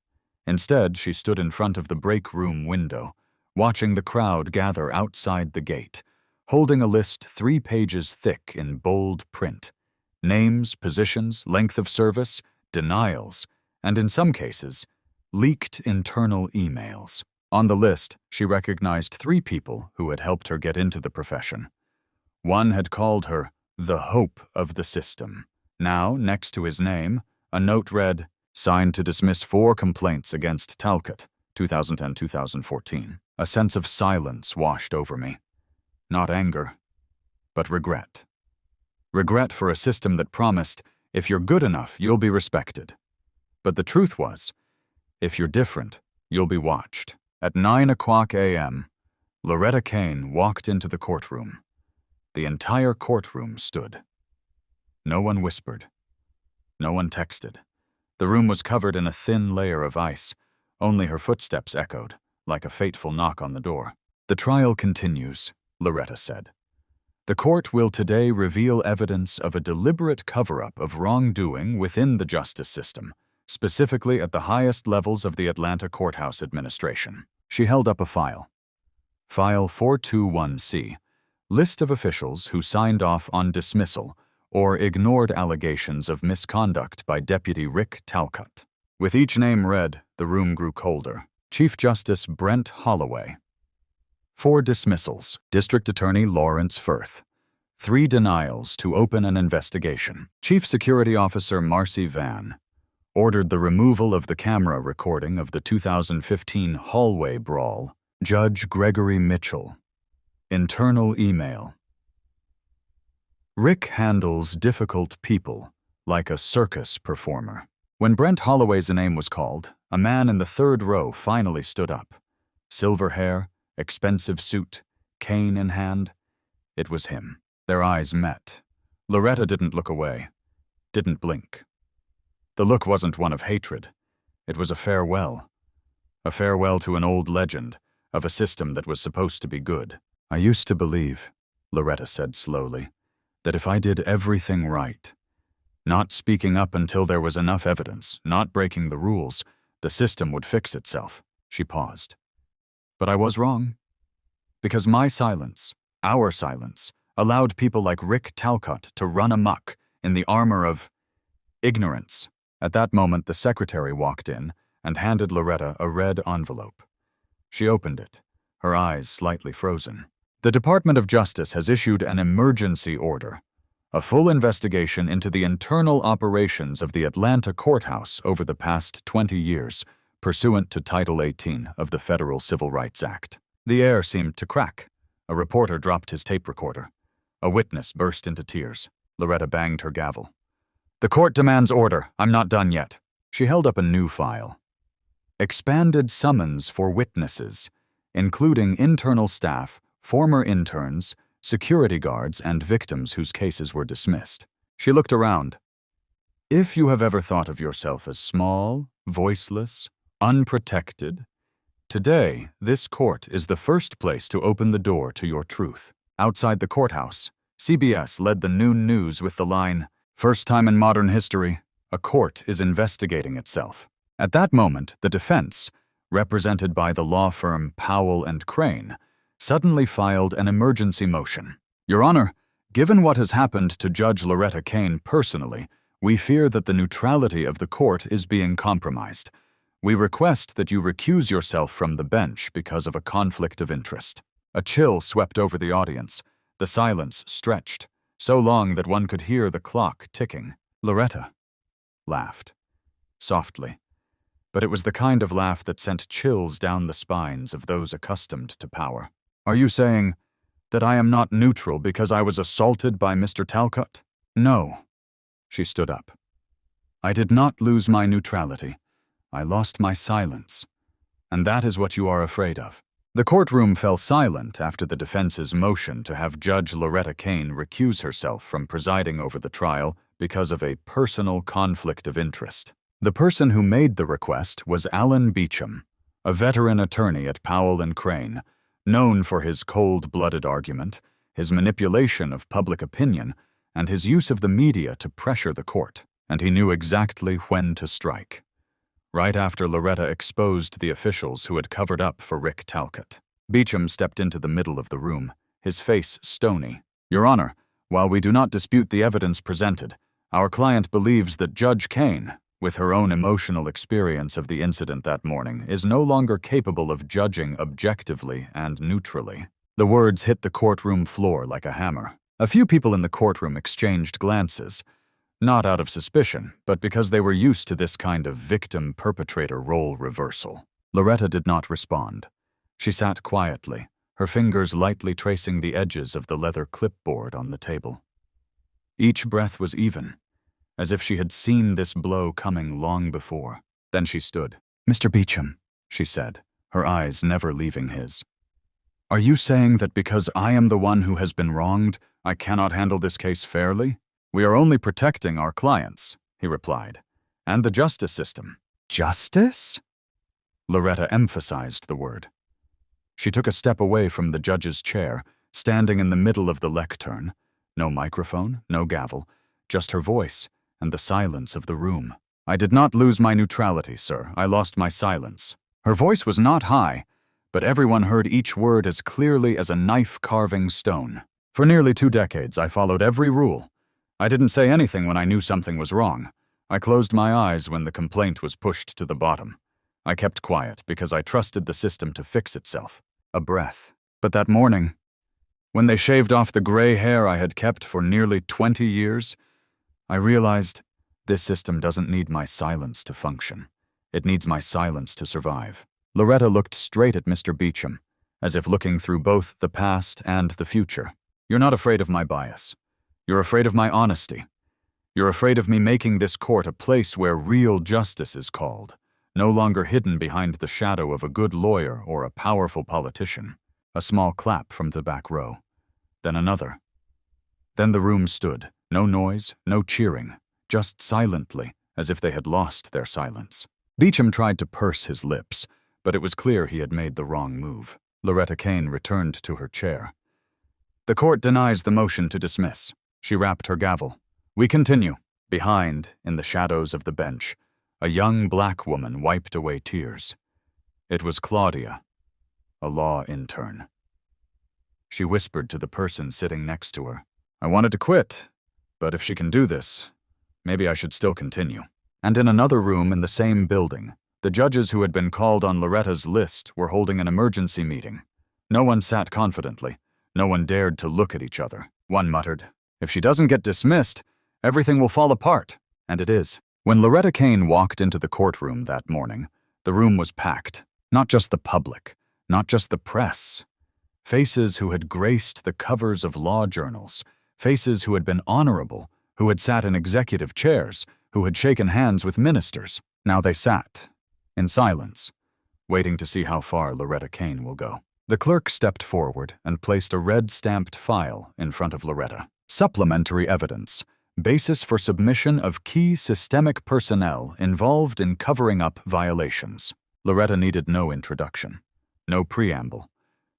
Speaker 1: Instead, she stood in front of the break room window, watching the crowd gather outside the gate, holding a list 3 pages thick in bold print. Names, positions, length of service, denials, and in some cases, leaked internal emails. On the list, she recognized 3 people who had helped her get into the profession. One had called her the hope of the system. Now, next to his name, a note read, "Signed to dismiss 4 complaints against Talcott, 2010-2014. A sense of silence washed over me. Not anger, but regret. Regret for a system that promised, if you're good enough, you'll be respected. But the truth was, if you're different, you'll be watched." At 9:00 a.m., Loretta Cain walked into the courtroom. The entire courtroom stood. No one whispered. No one texted. The room was covered in a thin layer of ice. Only her footsteps echoed, like a fateful knock on the door. "The trial continues," Loretta said. "The court will today reveal evidence of a deliberate cover-up of wrongdoing within the justice system, specifically at the highest levels of the Atlanta courthouse administration." She held up a file. File 421C, list of officials who signed off on dismissal or ignored allegations of misconduct by Deputy Rick Talcott. With each name read, the room grew colder. Chief Justice Brent Holloway. 4 dismissals, District Attorney Lawrence Firth. 3 denials to open an investigation. Chief Security Officer Marcy Van ordered the removal of the camera recording of the 2015 hallway brawl. Judge Gregory Mitchell. Internal email. Rick handles difficult people like a circus performer. When Brent Holloway's name was called, a man in the 3rd row finally stood up. Silver hair, expensive suit, cane in hand. It was him. Their eyes met. Loretta didn't look away, didn't blink. The look wasn't one of hatred. It was a farewell. A farewell to an old legend of a system that was supposed to be good. "I used to believe," Loretta said slowly, "that if I did everything right, not speaking up until there was enough evidence, not breaking the rules, the system would fix itself." She paused. "But I was wrong. Because my silence, our silence, allowed people like Rick Talcott to run amok in the armor of ignorance." At that moment, the secretary walked in and handed Loretta a red envelope. She opened it, her eyes slightly frozen. "The Department of Justice has issued an emergency order, a full investigation into the internal operations of the Atlanta courthouse over the past 20 years, pursuant to Title 18 of the Federal Civil Rights Act." The air seemed to crack. A reporter dropped his tape recorder. A witness burst into tears. Loretta banged her gavel. "The court demands order. I'm not done yet." She held up a new file. Expanded summons for witnesses, including internal staff, former interns, security guards, and victims whose cases were dismissed. She looked around. "If you have ever thought of yourself as small, voiceless, unprotected, today this court is the first place to open the door to your truth." Outside the courthouse, CBS led the noon news with the line, "First time in modern history, a court is investigating itself." At that moment, the defense, represented by the law firm Powell and Crane, suddenly filed an emergency motion. "Your Honor, given what has happened to Judge Loretta Cain personally, we fear that the neutrality of the court is being compromised. We request that you recuse yourself from the bench because of a conflict of interest." A chill swept over the audience. The silence stretched, so long that one could hear the clock ticking. Loretta laughed, softly, but it was the kind of laugh that sent chills down the spines of those accustomed to power. "Are you saying that I am not neutral because I was assaulted by Mr. Talcott?" "No." She stood up. "I did not lose my neutrality. I lost my silence. And that is what you are afraid of." The courtroom fell silent after the defense's motion to have Judge Loretta Cain recuse herself from presiding over the trial because of a personal conflict of interest. The person who made the request was Alan Beecham, a veteran attorney at Powell and Crane, known for his cold-blooded argument, his manipulation of public opinion, and his use of the media to pressure the court, and he knew exactly when to strike. Right after Loretta exposed the officials who had covered up for Rick Talcott, Beecham stepped into the middle of the room, his face stony. "Your Honor, while we do not dispute the evidence presented, our client believes that Judge Cain, with her own emotional experience of the incident that morning, is no longer capable of judging objectively and neutrally." The words hit the courtroom floor like a hammer. A few people in the courtroom exchanged glances, not out of suspicion, but because they were used to this kind of victim-perpetrator role reversal. Loretta did not respond. She sat quietly, her fingers lightly tracing the edges of the leather clipboard on the table. Each breath was even, as if she had seen this blow coming long before. Then she stood. "Mr. Beecham," she said, her eyes never leaving his. "Are you saying that because I am the one who has been wronged, I cannot handle this case fairly?" "We are only protecting our clients," he replied, "and the justice system." "Justice?" Loretta emphasized the word. She took a step away from the judge's chair, standing in the middle of the lectern. No microphone, no gavel, just her voice and the silence of the room. "I did not lose my neutrality, sir. I lost my silence." Her voice was not high, but everyone heard each word as clearly as a knife carving stone. "For nearly 2 decades, I followed every rule. I didn't say anything when I knew something was wrong. I closed my eyes when the complaint was pushed to the bottom. I kept quiet because I trusted the system to fix itself." A breath. But that morning, when they shaved off the gray hair I had kept for nearly 20 years, I realized this system doesn't need my silence to function. It needs my silence to survive. Loretta looked straight at Mr. Beecham, as if looking through both the past and the future. "You're not afraid of my bias. You're afraid of my honesty. You're afraid of me making this court a place where real justice is called, no longer hidden behind the shadow of a good lawyer or a powerful politician." A small clap from the back row. Then another. Then the room stood. No noise, no cheering, just silently, as if they had lost their silence. Beecham tried to purse his lips, but it was clear he had made the wrong move. Loretta Cain returned to her chair. "The court denies the motion to dismiss." She rapped her gavel. "We continue." Behind, in the shadows of the bench, a young black woman wiped away tears. It was Claudia, a law intern. She whispered to the person sitting next to her, "I wanted to quit, but if she can do this, maybe I should still continue." And in another room in the same building, the judges who had been called on Loretta's list were holding an emergency meeting. No one sat confidently. No one dared to look at each other. One muttered, "If she doesn't get dismissed, everything will fall apart." And it is. When Loretta Cain walked into the courtroom that morning, the room was packed. Not just the public, not just the press. Faces who had graced the covers of law journals, faces who had been honorable, who had sat in executive chairs, who had shaken hands with ministers. Now they sat, in silence, waiting to see how far Loretta Cain will go. The clerk stepped forward and placed a red-stamped file in front of Loretta. "Supplementary evidence. Basis for submission of key systemic personnel involved in covering up violations." Loretta needed no introduction, no preamble.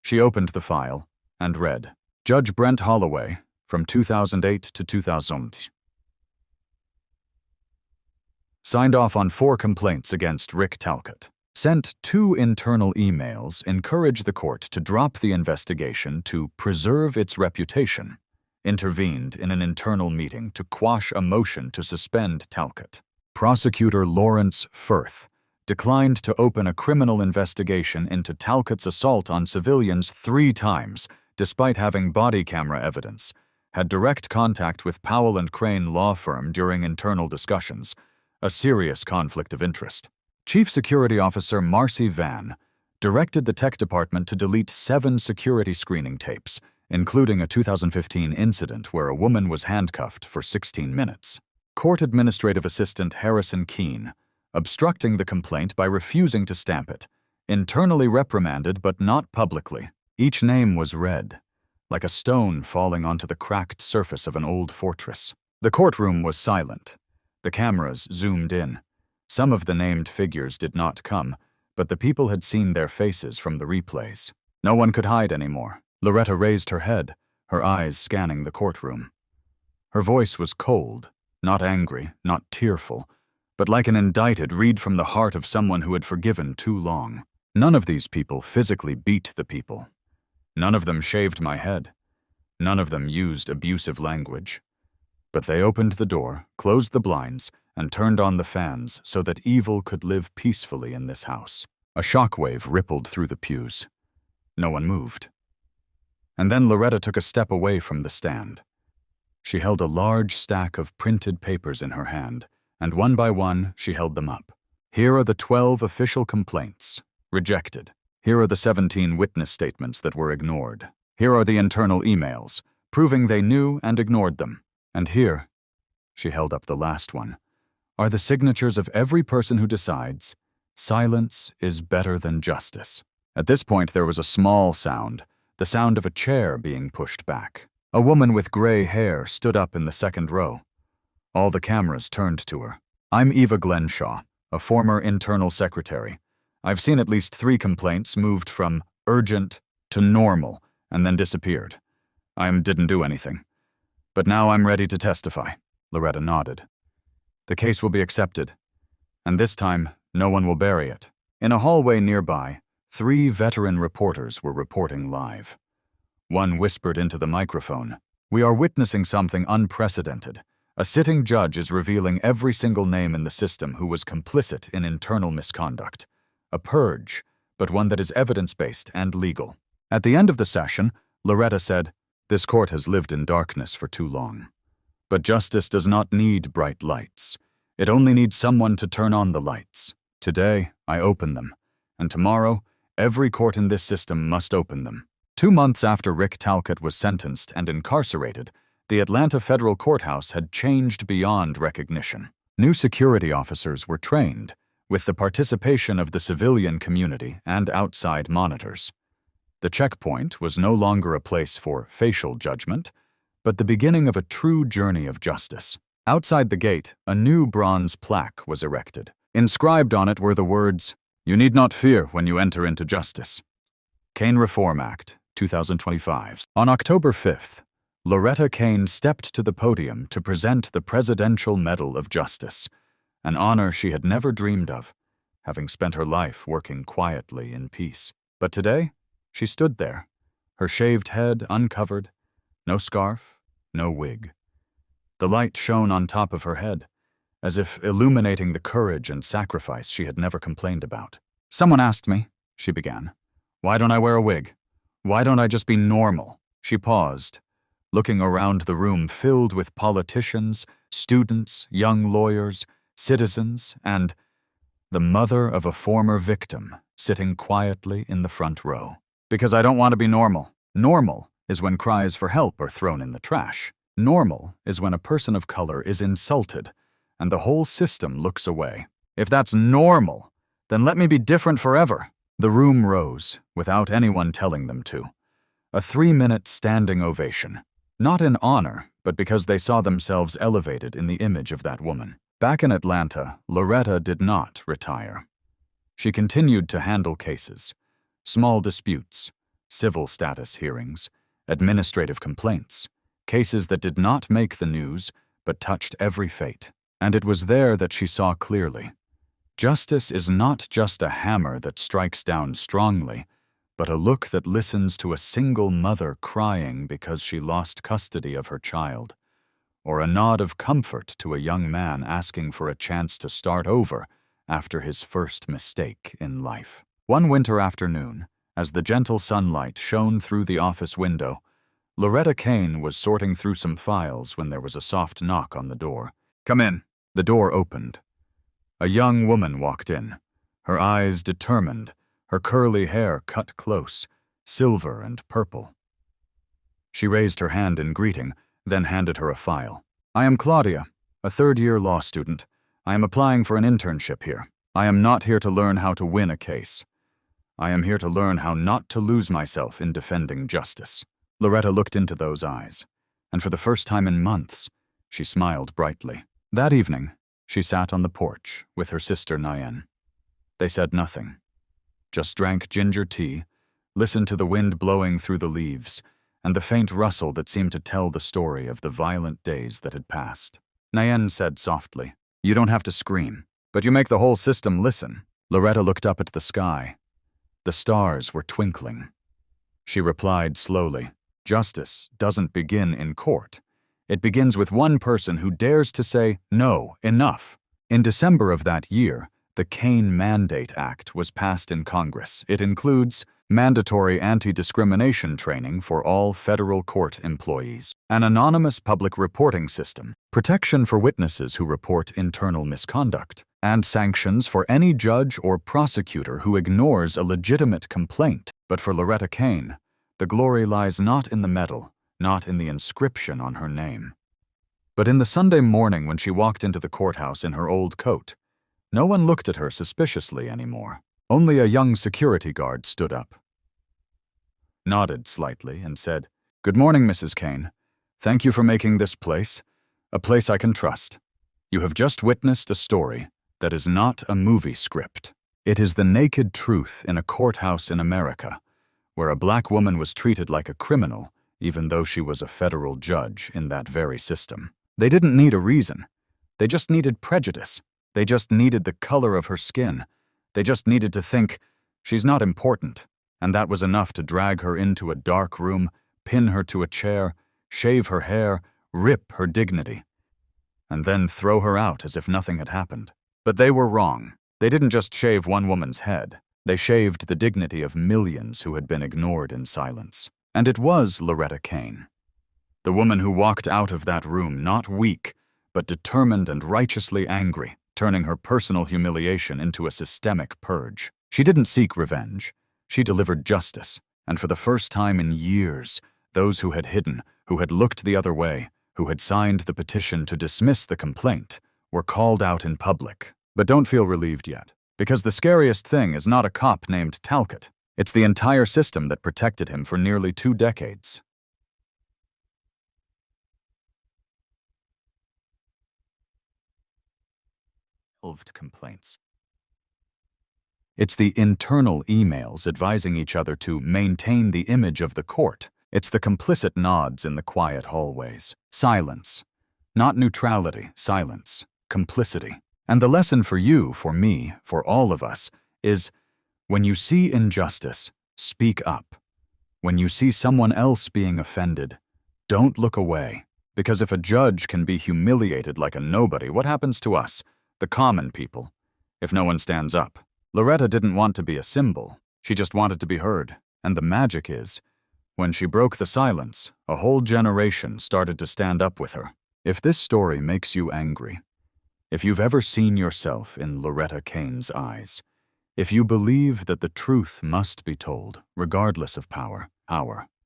Speaker 1: She opened the file and read, "Judge Brent Holloway, from 2008 to 2000. Signed off on 4 complaints against Rick Talcott. Sent 2 internal emails encourage the court to drop the investigation to preserve its reputation. Intervened in an internal meeting to quash a motion to suspend Talcott. Prosecutor Lawrence Firth declined to open a criminal investigation into Talcott's assault on civilians 3 times, despite having body camera evidence. Had direct contact with Powell and Crane law firm during internal discussions. A serious conflict of interest. Chief Security Officer Marcy Vann directed the tech department to delete 7 security screening tapes, including a 2015 incident where a woman was handcuffed for 16 minutes. Court Administrative Assistant Harrison Keene, obstructing the complaint by refusing to stamp it, internally reprimanded but not publicly. Each name was read, like a stone falling onto the cracked surface of an old fortress. The courtroom was silent. The cameras zoomed in. Some of the named figures did not come, but the people had seen their faces from the replays. No one could hide anymore. Loretta raised her head, her eyes scanning the courtroom. Her voice was cold, not angry, not tearful, but like an indicted read from the heart of someone who had forgiven too long. None of these people physically beat the people. None of them shaved my head. None of them used abusive language. But they opened the door, closed the blinds, and turned on the fans so that evil could live peacefully in this house. A shockwave rippled through the pews. No one moved. And then Loretta took a step away from the stand. She held a large stack of printed papers in her hand, and one by one she held them up. Here are the 12 official complaints, rejected. Here are the 17 witness statements that were ignored. Here are the internal emails, proving they knew and ignored them. And here, she held up the last one, are the signatures of every person who decides silence is better than justice. At this point there was a small sound, the sound of a chair being pushed back. A woman with gray hair stood up in the second row. All the cameras turned to her. I'm Eva Glenshaw, a former internal secretary. I've seen at least 3 complaints moved from urgent to normal and then disappeared. I didn't do anything. But now I'm ready to testify. Loretta nodded. The case will be accepted, and this time no one will bury it. In a hallway nearby, 3 veteran reporters were reporting live. One whispered into the microphone, "We are witnessing something unprecedented. A sitting judge is revealing every single name in the system who was complicit in internal misconduct. A purge, but one that is evidence-based and legal." At the end of the session, Loretta said, "This court has lived in darkness for too long. But justice does not need bright lights. It only needs someone to turn on the lights. Today, I open them, and tomorrow, every court in this system must open them." 2 months after Rick Talcott was sentenced and incarcerated, the Atlanta federal courthouse had changed beyond recognition. New security officers were trained, with the participation of the civilian community and outside monitors. The checkpoint was no longer a place for facial judgment, but the beginning of a true journey of justice. Outside the gate, a new bronze plaque was erected. Inscribed on it were the words, "You need not fear when you enter into justice." Cain Reform Act, 2025. On October 5th, Loretta Cain stepped to the podium to present the Presidential Medal of Justice, an honor she had never dreamed of, having spent her life working quietly in peace. But today, she stood there, her shaved head uncovered, no scarf, no wig. The light shone on top of her head, as if illuminating the courage and sacrifice she had never complained about. "Someone asked me," she began, "why don't I wear a wig? Why don't I just be normal?" She paused, looking around the room filled with politicians, students, young lawyers, citizens, and the mother of a former victim sitting quietly in the front row. "Because I don't want to be normal. Normal is when cries for help are thrown in the trash. Normal is when a person of color is insulted and the whole system looks away. If that's normal, then let me be different forever." The room rose, without anyone telling them to. A 3-minute standing ovation. Not in honor, but because they saw themselves elevated in the image of that woman. Back in Atlanta, Loretta did not retire. She continued to handle cases, small disputes, civil status hearings, administrative complaints, cases that did not make the news but touched every fate. And it was there that she saw clearly. Justice is not just a hammer that strikes down strongly, but a look that listens to a single mother crying because she lost custody of her child, or a nod of comfort to a young man asking for a chance to start over after his first mistake in life. One winter afternoon, as the gentle sunlight shone through the office window, Loretta Cain was sorting through some files when there was a soft knock on the door. "Come in." The door opened. A young woman walked in, her eyes determined, her curly hair cut close, silver and purple. She raised her hand in greeting, then handed her a file. "I am Claudia, a third-year law student. I am applying for an internship here. I am not here to learn how to win a case. I am here to learn how not to lose myself in defending justice." Loretta looked into those eyes, and for the first time in months, she smiled brightly. That evening, she sat on the porch with her sister Nyan. They said nothing, just drank ginger tea, listened to the wind blowing through the leaves, and the faint rustle that seemed to tell the story of the violent days that had passed. Nayen said softly, "You don't have to scream, but you make the whole system listen." Loretta looked up at the sky. The stars were twinkling. She replied slowly, "Justice doesn't begin in court. It begins with one person who dares to say, 'No, enough.'" In December of that year, the Cain Mandate Act was passed in Congress. It includes mandatory anti-discrimination training for all federal court employees, an anonymous public reporting system, protection for witnesses who report internal misconduct, and sanctions for any judge or prosecutor who ignores a legitimate complaint. But for Loretta Cain, the glory lies not in the medal, not in the inscription on her name, but in the Sunday morning when she walked into the courthouse in her old coat. No one looked at her suspiciously anymore. Only a young security guard stood up, nodded slightly, and said, "Good morning, Mrs. Cain. Thank you for making this place a place I can trust. You have just witnessed a story that is not a movie script. It is the naked truth in a courthouse in America, where a black woman was treated like a criminal, even though she was a federal judge in that very system. They didn't need a reason. They just needed prejudice. They just needed the color of her skin. They just needed to think, she's not important, and that was enough to drag her into a dark room, pin her to a chair, shave her hair, rip her dignity, and then throw her out as if nothing had happened. But they were wrong. They didn't just shave one woman's head. They shaved the dignity of millions who had been ignored in silence. And it was Loretta Cain, the woman who walked out of that room not weak, but determined and righteously angry, turning her personal humiliation into a systemic purge. She didn't seek revenge. She delivered justice, and for the first time in years, those who had hidden, who had looked the other way, who had signed the petition to dismiss the complaint, were called out in public. But don't feel relieved yet, because the scariest thing is not a cop named Talcott. It's the entire system that protected him for nearly 2 decades. Complaints. It's the internal emails advising each other to maintain the image of the court. It's the complicit nods in the quiet hallways. Silence. Not neutrality, silence. Complicity. And the lesson for you, for me, for all of us, is when you see injustice, speak up. When you see someone else being offended, don't look away. Because if a judge can be humiliated like a nobody, what happens to us, the common people, if no one stands up? Loretta didn't want to be a symbol. She just wanted to be heard. And the magic is, when she broke the silence, a whole generation started to stand up with her. If this story makes you angry, if you've ever seen yourself in Loretta Cain's eyes, if you believe that the truth must be told, regardless of power,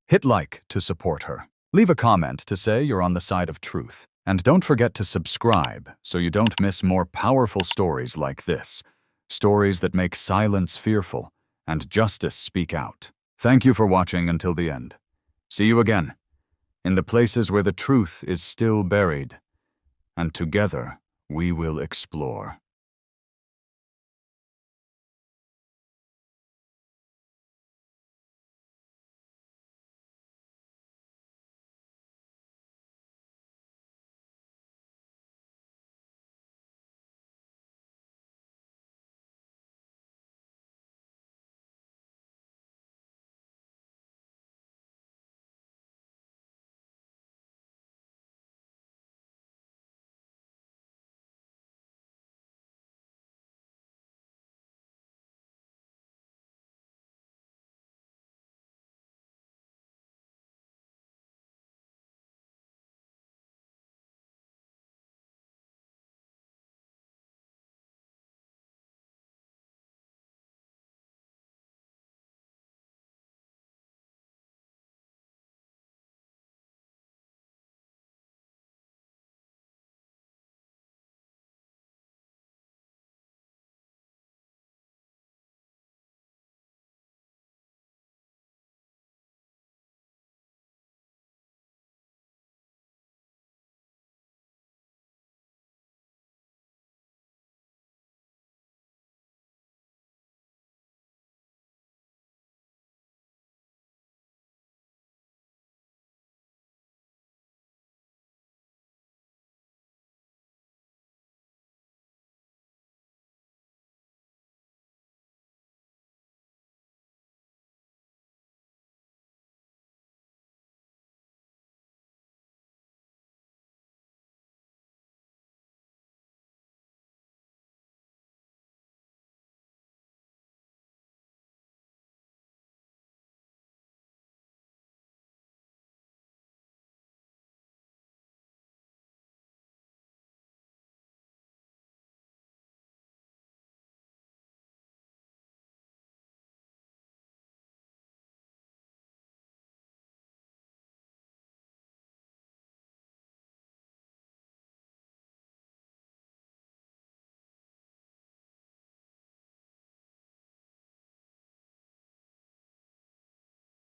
Speaker 1: hit like to support her. Leave a comment to say you're on the side of truth. And don't forget to subscribe so you don't miss more powerful stories like this. Stories that make silence fearful and justice speak out. Thank you for watching until the end. See you again, in the places where the truth is still buried, and together we will explore.